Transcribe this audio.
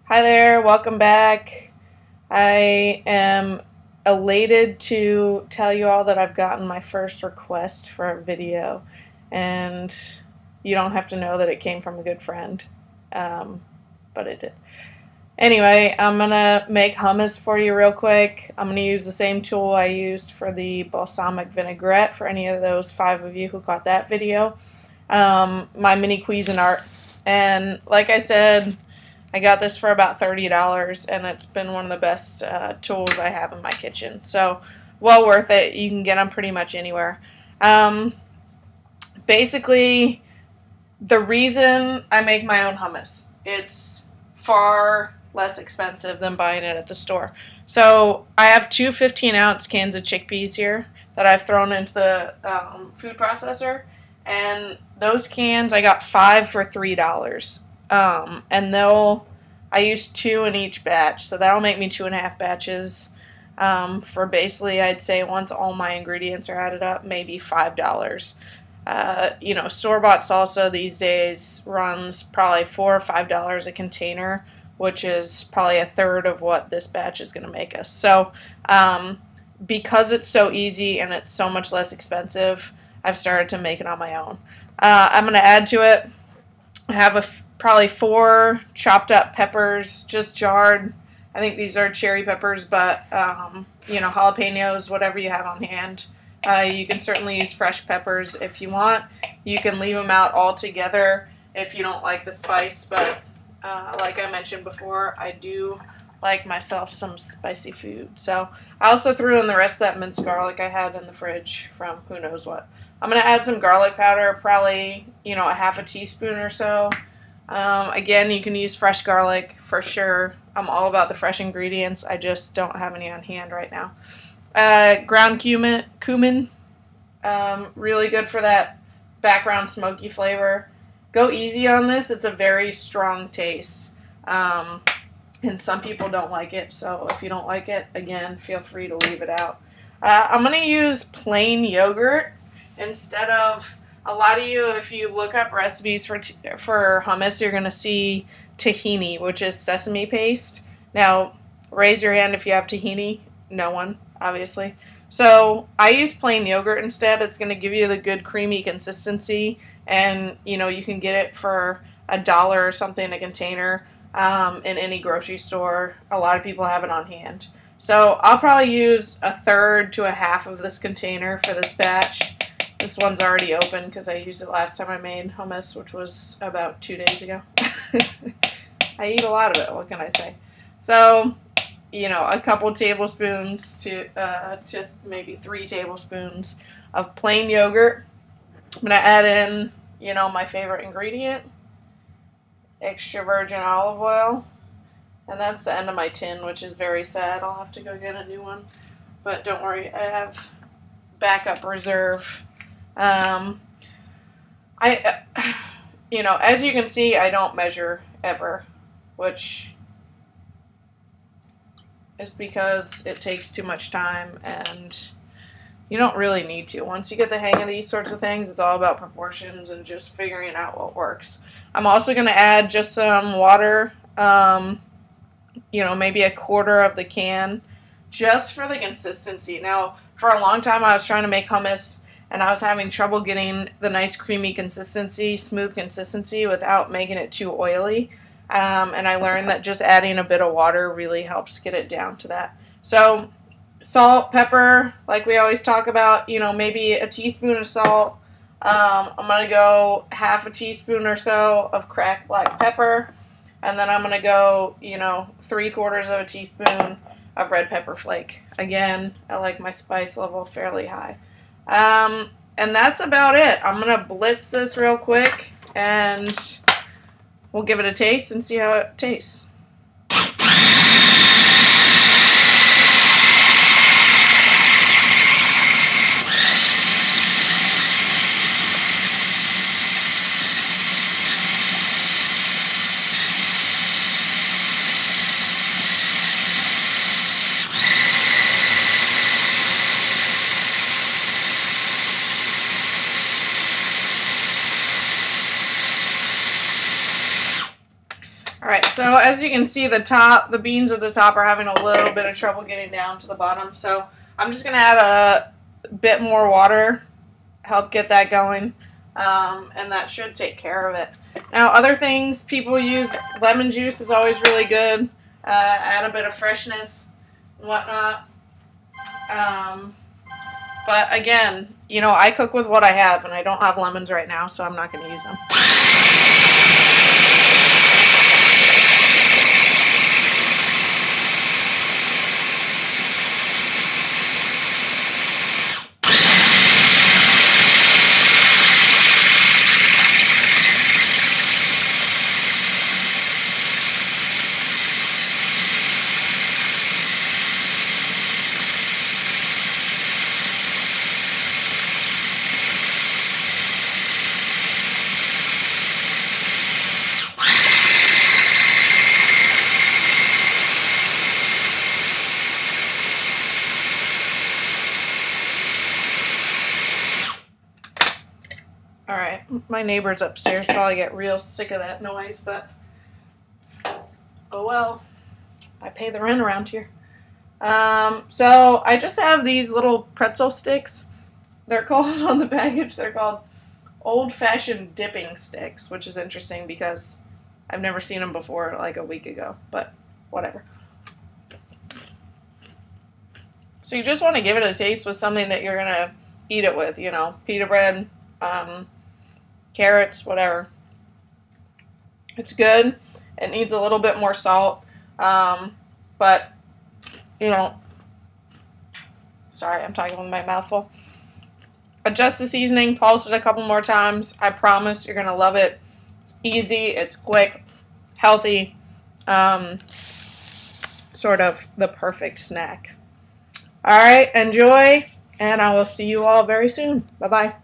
Hi there, welcome back. I am elated to tell you all that I've gotten my first request for a video, and you don't have to know that it came from a good friend, um, but it did. Anyway, I'm gonna make hummus for you real quick. I'm gonna use the same tool I used for the balsamic vinaigrette for any of those 5 of you who caught that video. My mini Cuisinart, and like I said, I got this for about $30, and it's been one of the best tools I have in my kitchen. So, well worth it. You can get them pretty much anywhere. Um, Basically, the reason I make my own hummus, it's far less expensive than buying it at the store. So, I have two 15-ounce cans of chickpeas here that I've thrown into the food processor, and those cans I got 5 for $3. And I use 2 in each batch, so that'll make me 2.5 batches for basically, I'd say, once all my ingredients are added up, maybe $5. Store-bought salsa these days runs probably $4 or $5 a container, which is probably a third of what this batch is going to make us. So, because it's so easy and it's so much less expensive, I've started to make it on my own. I'm going to add to it. I have probably 4 chopped up peppers, just jarred. I think these are cherry peppers, but jalapenos, whatever you have on hand. You can certainly use fresh peppers if you want. You can leave them out altogether if you don't like the spice, but like I mentioned before, I do like myself some spicy food. So I also threw in the rest of that minced garlic I had in the fridge from who knows what. I'm going to add some garlic powder, probably, a half a teaspoon or so. Again, you can use fresh garlic for sure. I'm all about the fresh ingredients. I just don't have any on hand right now. Ground cumin, really good for that background smoky flavor. Go easy on this. It's a very strong taste. And some people don't like it, so if you don't like it, again, feel free to leave it out. I'm going to use plain yogurt instead of, a lot of you, if you look up recipes for hummus, you're going to see tahini, which is sesame paste. Now, raise your hand if you have tahini. No one, obviously. So I use plain yogurt instead. It's going to give you the good creamy consistency, and you can get it for $1 or something a container in any grocery store. A lot of people have it on hand. So I'll probably use a third to a half of this container for this batch. This one's already open because I used it last time I made hummus, which was about 2 days ago. I eat a lot of it, what can I say? So, a couple tablespoons to maybe 3 tablespoons of plain yogurt. I'm going to add in, my favorite ingredient, extra virgin olive oil. And that's the end of my tin, which is very sad. I'll have to go get a new one. But don't worry, I have backup reserve. As you can see, I don't measure ever, which is because it takes too much time and you don't really need to. Once you get the hang of these sorts of things, it's all about proportions and just figuring out what works. I'm also going to add just some water, maybe a quarter of the can, just for the consistency. Now, for a long time I was trying to make hummus and I was having trouble getting the nice creamy consistency, smooth consistency without making it too oily. And I learned that just adding a bit of water really helps get it down to that. So salt, pepper, like we always talk about, maybe a teaspoon of salt. I'm going to go half a teaspoon or so of cracked black pepper. And then I'm going to go, 3/4 of a teaspoon of red pepper flake. Again, I like my spice level fairly high. And that's about it. I'm going to blitz this real quick and we'll give it a taste and see how it tastes. Alright, so as you can see, the beans at the top are having a little bit of trouble getting down to the bottom. So I'm just going to add a bit more water, help get that going, and that should take care of it. Now, other things people use, lemon juice is always really good. Add a bit of freshness and whatnot. But again, you know, I cook with what I have, and I don't have lemons right now, so I'm not going to use them. Alright, my neighbors upstairs probably get real sick of that noise, but oh well, I pay the rent around here. So I just have these little pretzel sticks. They're called, on the package, they're called old-fashioned dipping sticks, which is interesting because I've never seen them before like a week ago, but whatever. So you just want to give it a taste with something that you're going to eat it with, you know, pita bread, carrots, whatever. It's good. It needs a little bit more salt, but, you know, sorry, I'm talking with my mouth full. Adjust the seasoning, pulse it a couple more times. I promise you're going to love it. It's easy, it's quick, healthy, sort of the perfect snack. All right, enjoy, and I will see you all very soon. Bye-bye.